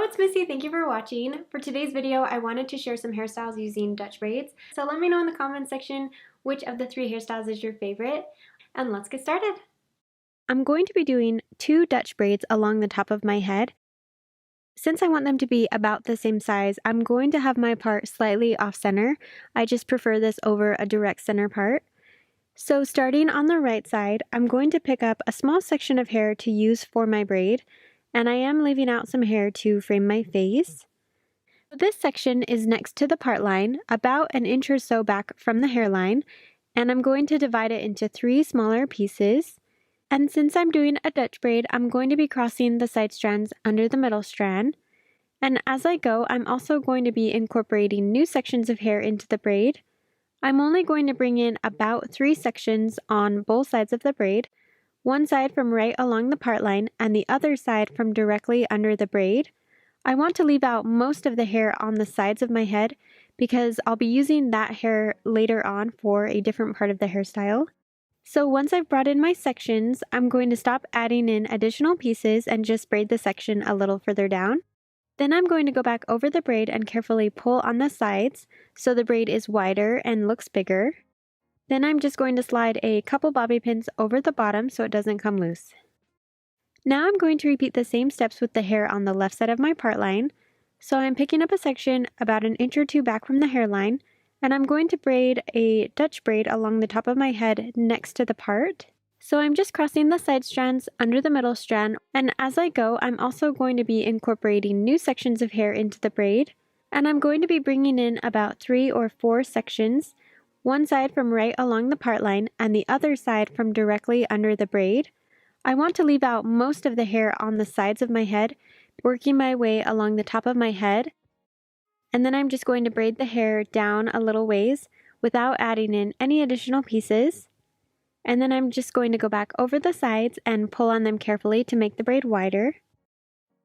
it's Missy. Thank you for watching. For today's video, I wanted to share some hairstyles using Dutch braids. So let me know in the comment section which of the 3 hairstyles is your favorite, and let's get started. I'm going to be doing 2 Dutch braids along the top of my head. Since I want them to be about the same size, I'm going to have my part slightly off center. I just prefer this over a direct center part. So starting on the right side, I'm going to pick up a small section of hair to use for my braid, and I am leaving out some hair to frame my face. This section is next to the part line, about an inch or so back from the hairline, and I'm going to divide it into 3 smaller pieces. And since I'm doing a Dutch braid, I'm going to be crossing the side strands under the middle strand. And as I go, I'm also going to be incorporating new sections of hair into the braid. I'm only going to bring in about 3 sections on both sides of the braid, one side from right along the part line and the other side from directly under the braid. I want to leave out most of the hair on the sides of my head because I'll be using that hair later on for a different part of the hairstyle. So once I've brought in my sections, I'm going to stop adding in additional pieces and just braid the section a little further down. Then I'm going to go back over the braid and carefully pull on the sides so the braid is wider and looks bigger. Then I'm just going to slide a couple bobby pins over the bottom so it doesn't come loose. Now I'm going to repeat the same steps with the hair on the left side of my part line. So I'm picking up a section about an inch or 2 back from the hairline, and I'm going to braid a Dutch braid along the top of my head next to the part. So I'm just crossing the side strands under the middle strand, and as I go, I'm also going to be incorporating new sections of hair into the braid, and I'm going to be bringing in about 3 or 4 sections, one side from right along the part line and the other side from directly under the braid. I want to leave out most of the hair on the sides of my head, working my way along the top of my head, and then I'm just going to braid the hair down a little ways without adding in any additional pieces. And then I'm just going to go back over the sides and pull on them carefully to make the braid wider.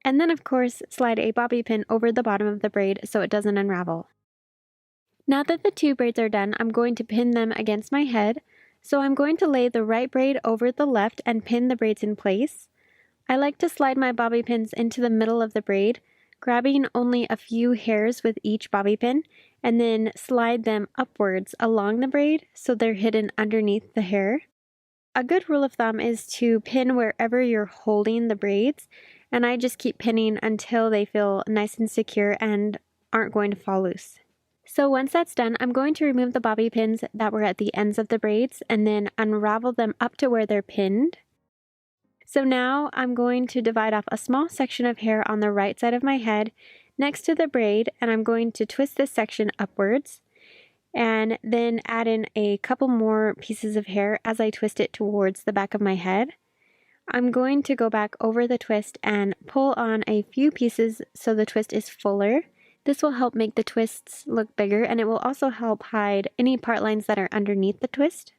And then of course slide a bobby pin over the bottom of the braid so it doesn't unravel. Now that the 2 braids are done, I'm going to pin them against my head. So I'm going to lay the right braid over the left and pin the braids in place. I like to slide my bobby pins into the middle of the braid, grabbing only a few hairs with each bobby pin, and then slide them upwards along the braid so they're hidden underneath the hair. A good rule of thumb is to pin wherever you're holding the braids, and I just keep pinning until they feel nice and secure and aren't going to fall loose. So once that's done, I'm going to remove the bobby pins that were at the ends of the braids and then unravel them up to where they're pinned. So now I'm going to divide off a small section of hair on the right side of my head next to the braid, and I'm going to twist this section upwards and then add in a couple more pieces of hair as I twist it towards the back of my head. I'm going to go back over the twist and pull on a few pieces so the twist is fuller. This will help make the twists look bigger, and it will also help hide any part lines that are underneath the twist.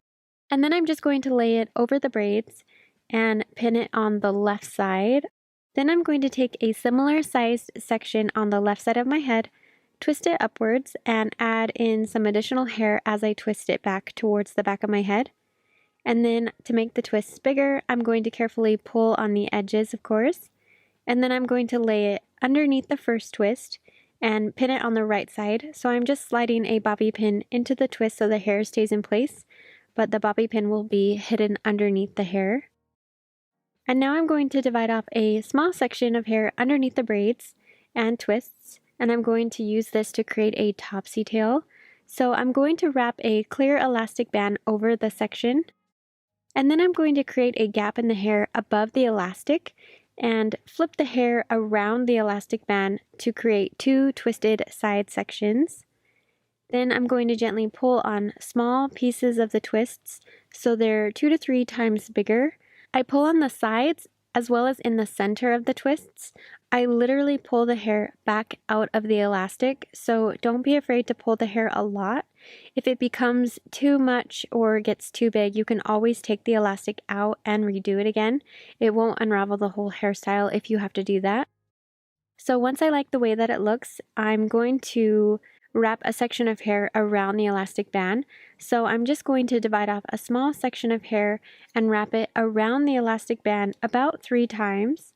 And then I'm just going to lay it over the braids and pin it on the left side. Then I'm going to take a similar sized section on the left side of my head, twist it upwards, and add in some additional hair as I twist it back towards the back of my head. And then to make the twists bigger, I'm going to carefully pull on the edges, of course. And then I'm going to lay it underneath the first twist and pin it on the right side. So I'm just sliding a bobby pin into the twist so the hair stays in place, but the bobby pin will be hidden underneath the hair. And now I'm going to divide off a small section of hair underneath the braids and twists, and I'm going to use this to create a topsy tail. So I'm going to wrap a clear elastic band over the section, and then I'm going to create a gap in the hair above the elastic and flip the hair around the elastic band to create 2 twisted side sections. Then I'm going to gently pull on small pieces of the twists so they're 2 to 3 times bigger. I pull on the sides as well as in the center of the twists. I literally pull the hair back out of the elastic, so don't be afraid to pull the hair a lot. If it becomes too much or gets too big, you can always take the elastic out and redo it again. It won't unravel the whole hairstyle if you have to do that. So once I like the way that it looks, I'm going to wrap a section of hair around the elastic band. So I'm just going to divide off a small section of hair and wrap it around the elastic band about 3 times.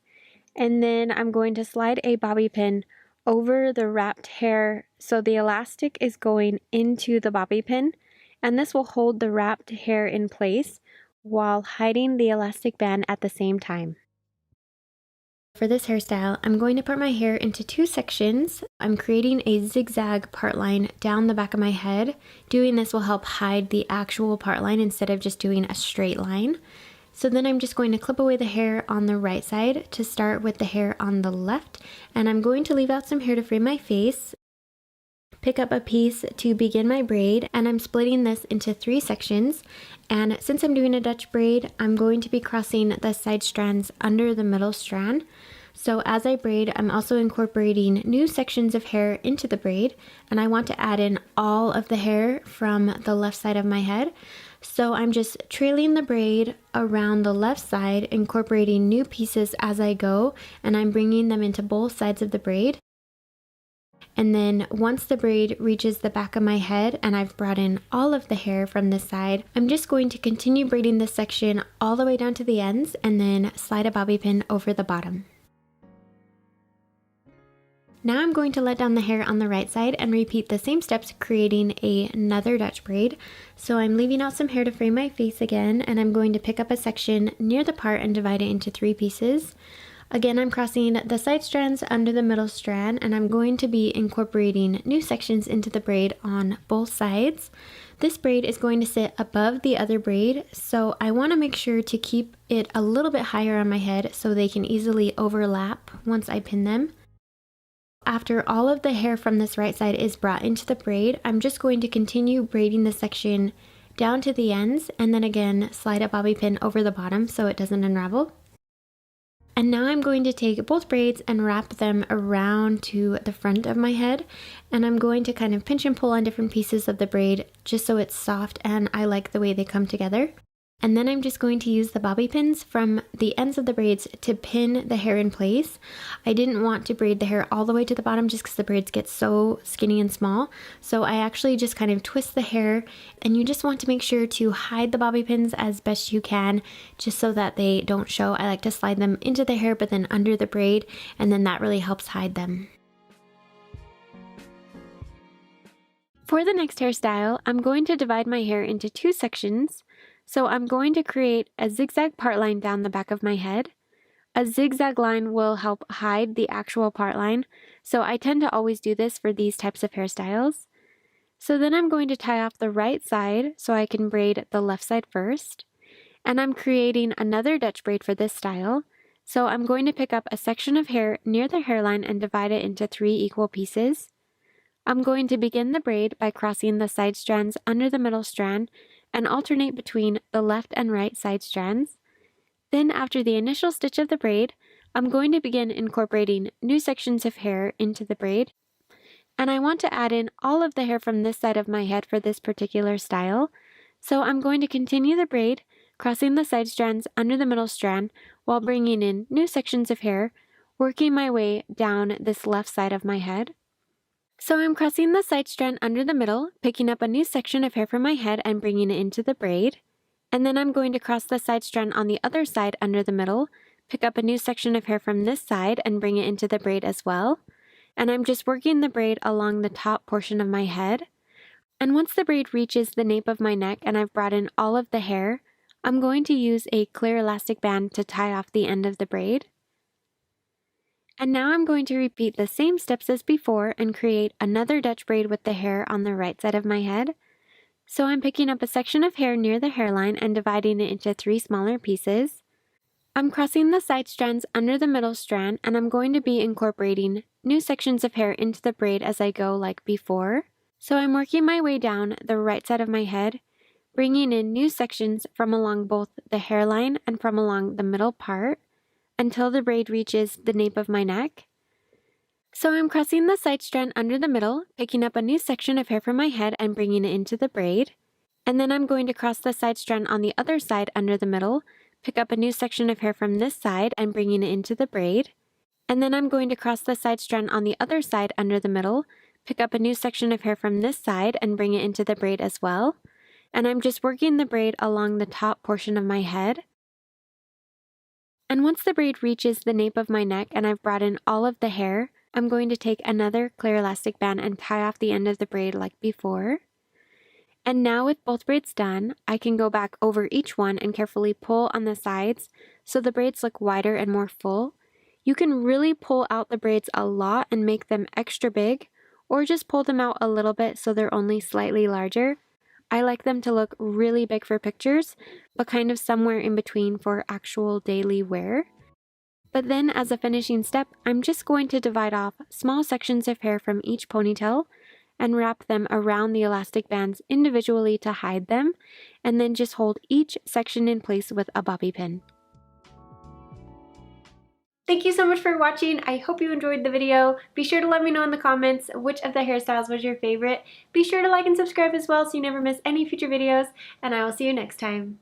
And then I'm going to slide a bobby pin over the wrapped hair so the elastic is going into the bobby pin, and this will hold the wrapped hair in place while hiding the elastic band at the same time. For this hairstyle, I'm going to put my hair into two sections. I'm creating a zigzag part line down the back of my head. Doing this will help hide the actual part line instead of just doing a straight line. So then I'm just going to clip away the hair on the right side to start with the hair on the left, and I'm going to leave out some hair to frame my face. Pick up a piece to begin my braid, and I'm splitting this into three sections. And since I'm doing a Dutch braid, I'm going to be crossing the side strands under the middle strand. So as I braid, I'm also incorporating new sections of hair into the braid, and I want to add in all of the hair from the left side of my head. So I'm just trailing the braid around the left side, incorporating new pieces as I go, and I'm bringing them into both sides of the braid. And then once the braid reaches the back of my head and I've brought in all of the hair from this side, I'm just going to continue braiding this section all the way down to the ends and then slide a bobby pin over the bottom. Now I'm going to let down the hair on the right side and repeat the same steps, creating another Dutch braid. So I'm leaving out some hair to frame my face again, and I'm going to pick up a section near the part and divide it into three pieces. Again, I'm crossing the side strands under the middle strand, and I'm going to be incorporating new sections into the braid on both sides. This braid is going to sit above the other braid, so I want to make sure to keep it a little bit higher on my head so they can easily overlap once I pin them. After all of the hair from this right side is brought into the braid, I'm just going to continue braiding the section down to the ends, and then again slide a bobby pin over the bottom so it doesn't unravel. And now I'm going to take both braids and wrap them around to the front of my head, and I'm going to kind of pinch and pull on different pieces of the braid just so it's soft and I like the way they come together. And then I'm just going to use the bobby pins from the ends of the braids to pin the hair in place. I didn't want to braid the hair all the way to the bottom just because the braids get so skinny and small. So I actually just kind of twist the hair, and you just want to make sure to hide the bobby pins as best you can just so that they don't show. I like to slide them into the hair but then under the braid, and then that really helps hide them. For the next hairstyle, I'm going to divide my hair into two sections. So I'm going to create a zigzag part line down the back of my head. A zigzag line will help hide the actual part line, so I tend to always do this for these types of hairstyles. So then I'm going to tie off the right side so I can braid the left side first. And I'm creating another Dutch braid for this style. So I'm going to pick up a section of hair near the hairline and divide it into three equal pieces. I'm going to begin the braid by crossing the side strands under the middle strand and alternate between the left and right side strands. Then after the initial stitch of the braid, I'm going to begin incorporating new sections of hair into the braid. And I want to add in all of the hair from this side of my head for this particular style. So I'm going to continue the braid, crossing the side strands under the middle strand while bringing in new sections of hair, working my way down this left side of my head. So I'm crossing the side strand under the middle, picking up a new section of hair from my head and bringing it into the braid. And then I'm going to cross the side strand on the other side under the middle, pick up a new section of hair from this side and bring it into the braid as well. And I'm just working the braid along the top portion of my head. And once the braid reaches the nape of my neck and I've brought in all of the hair, I'm going to use a clear elastic band to tie off the end of the braid. And now I'm going to repeat the same steps as before and create another Dutch braid with the hair on the right side of my head. So I'm picking up a section of hair near the hairline and dividing it into three smaller pieces. I'm crossing the side strands under the middle strand, and I'm going to be incorporating new sections of hair into the braid as I go like before. So I'm working my way down the right side of my head, bringing in new sections from along both the hairline and from along the middle part, until the braid reaches the nape of my neck. So I'm crossing the side strand under the middle, picking up a new section of hair from my head and bringing it into the braid. And then I'm going to cross the side strand on the other side under the middle, pick up a new section of hair from this side and bringing it into the braid. And then I'm going to cross the side strand on the other side under the middle, pick up a new section of hair from this side and bring it into the braid as well. And I'm just working the braid along the top portion of my head. And once the braid reaches the nape of my neck and I've brought in all of the hair, I'm going to take another clear elastic band and tie off the end of the braid like before. And now with both braids done, I can go back over each one and carefully pull on the sides so the braids look wider and more full. You can really pull out the braids a lot and make them extra big, or just pull them out a little bit so they're only slightly larger. I like them to look really big for pictures, but kind of somewhere in between for actual daily wear. But then as a finishing step, I'm just going to divide off small sections of hair from each ponytail and wrap them around the elastic bands individually to hide them, and then just hold each section in place with a bobby pin. Thank you so much for watching. I hope you enjoyed the video. Be sure to let me know in the comments which of the hairstyles was your favorite. Be sure to like and subscribe as well so you never miss any future videos, and I will see you next time.